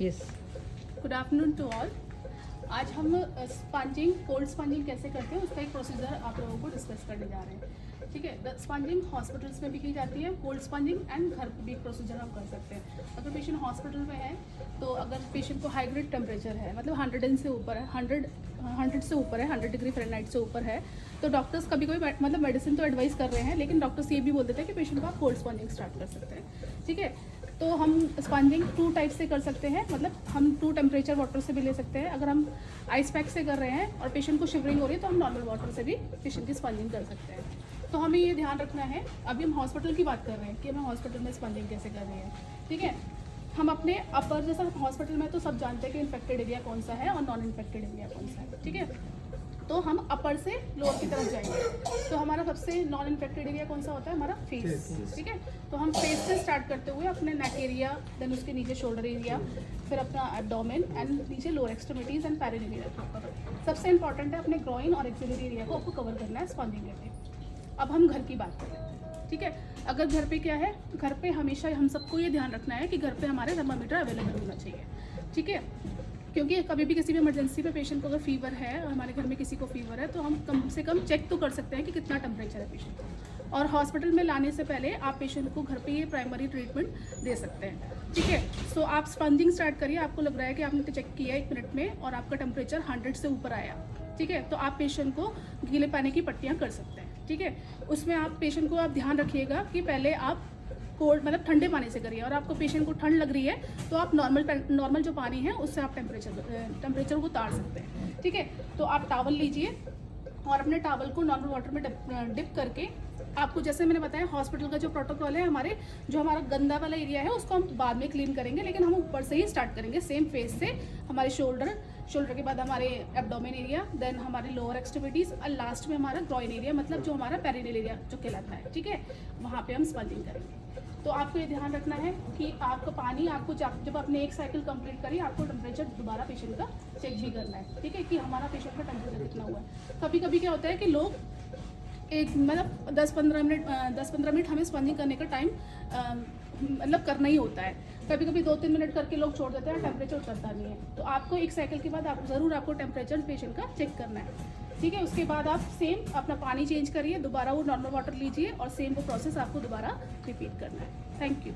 Yes. Good afternoon to all. आज हम spongin, cold spongin कैसे करते हैं उसका एक प्रोसीजर आप लोगों को डिस्कस करने जा रहे हैं। ठीक है, स्पंजिंग हॉस्पिटल्स में भी की जाती है, कोल्ड स्पंजिंग एंड घर पे भी एक प्रोसीजर हम कर सकते हैं। अगर पेशेंट हॉस्पिटल में है तो अगर पेशेंट को हाई ग्रेड टेम्परेचर है, मतलब 100 से ऊपर है, 100 से ऊपर है, 100 डिग्री फ़ारेनहाइट से ऊपर है, तो डॉक्टर्स कभी कोई मतलब मेडिसिन तो एडवाइस कर रहे हैं, लेकिन डॉक्टर्स ये भी बोल देते हैं कि पेशेंट को आप कोल्ड स्पंजिंग स्टार्ट कर सकते हैं। ठीक है, तो हम स्पंजिंग 2 टाइप से कर सकते हैं, मतलब हम 2 टेम्परेचर वाटर से भी ले सकते हैं। अगर हम आइस पैक से कर रहे हैं और पेशेंट को शिवरिंग हो रही है तो हम नॉर्मल वाटर से भी पेशेंट की स्पंजिंग कर सकते हैं। तो हमें ये ध्यान रखना है, अभी हम हॉस्पिटल की बात कर रहे हैं कि हमें हॉस्पिटल में स्पंजिंग कैसे कर रही है। ठीक है, हम अपने अपर, जैसा हॉस्पिटल में तो सब जानते हैं कि इन्फेक्टेड एरिया कौन सा है और नॉन इन्फेक्टेड एरिया कौन सा है। ठीक है, तो हम अपर से लोअर की तरफ जाएंगे। तो हमारा सबसे नॉन इन्फेक्टेड एरिया कौन सा होता है? हमारा फेस। ठीक है, तो हम फेस से स्टार्ट करते हुए अपने नेक एरिया, देन उसके नीचे शोल्डर एरिया, फिर अपना एब्डोमेन एंड नीचे lower extremities and perineal area. सबसे इंपॉर्टेंट है अपने ग्रोइन और एक्सिलरी एरिया को आपको कवर करना है स्पंजिंग करके। अब हम घर की बात करें। ठीक है, अगर घर पे क्या है, घर पे हमेशा हम सबको ये ध्यान रखना है कि घर पे हमारे थर्मामीटर अवेलेबल होना चाहिए। ठीक है, क्योंकि कभी भी किसी भी इमरजेंसी पे पेशेंट को अगर फीवर है, हमारे घर में किसी को फीवर है, तो हम कम से कम चेक तो कर सकते हैं कि कितना टेम्परेचर है पेशेंट को। और हॉस्पिटल में लाने से पहले आप पेशेंट को घर पे ये प्राइमरी ट्रीटमेंट दे सकते हैं। ठीक है, सो आप स्पंजिंग स्टार्ट करिए। आपको लग रहा है कि आपने चेक किया 1 मिनट में और आपका टेम्परेचर 100 से ऊपर आया। ठीक है, तो आप पेशेंट को गीले पानी की पट्टियाँ कर सकते हैं। ठीक है, उसमें आप पेशेंट को आप ध्यान रखिएगा कि पहले आप कोल्ड मतलब ठंडे पानी से करिए, और आपको पेशेंट को ठंड लग रही है तो आप नॉर्मल जो पानी है उससे आप टेम्परेचर को उतार सकते हैं। ठीक है, तो आप टावल लीजिए और अपने टावल को नॉर्मल वाटर में डिप करके, आपको जैसे मैंने बताया हॉस्पिटल का जो प्रोटोकॉल है, हमारा गंदा वाला एरिया है उसको हम बाद में क्लीन करेंगे, लेकिन हम ऊपर से ही स्टार्ट करेंगे, सेम फेस से। हमारे शोल्डर के बाद हमारे एब्डोमेन एरिया, देन हमारे लोअर एक्सट्रीमिटीज़ और लास्ट में हमारा ग्रॉइन एरिया, मतलब जो हमारा पेरिनियल एरिया जो कहलाता है। ठीक है, वहाँ पे हम स्पंजिंग करेंगे। तो आपको ये ध्यान रखना है कि आपका पानी, आपको जब आपने एक साइकिल कंप्लीट करी, आपको टेम्परेचर दोबारा पेशेंट का चेक भी करना है। ठीक है, कि हमारा पेशेंट का टेम्परेचर कितना हुआ है। कभी कभी क्या होता है कि लोग एक मतलब 10-15 मिनट हमें स्पंजिंग करने का टाइम मतलब करना ही होता है। कभी कभी 2-3 मिनट करके लोग छोड़ देते हैं, टेम्परेचर उतरता नहीं है। तो आपको एक साइकिल के बाद आपको टेम्परेचर पेशेंट का चेक करना है। ठीक है, उसके बाद आप सेम अपना पानी चेंज करिए, दोबारा वो नॉर्मल वाटर लीजिए और सेम वो प्रोसेस आपको दोबारा रिपीट करना है। Thank you.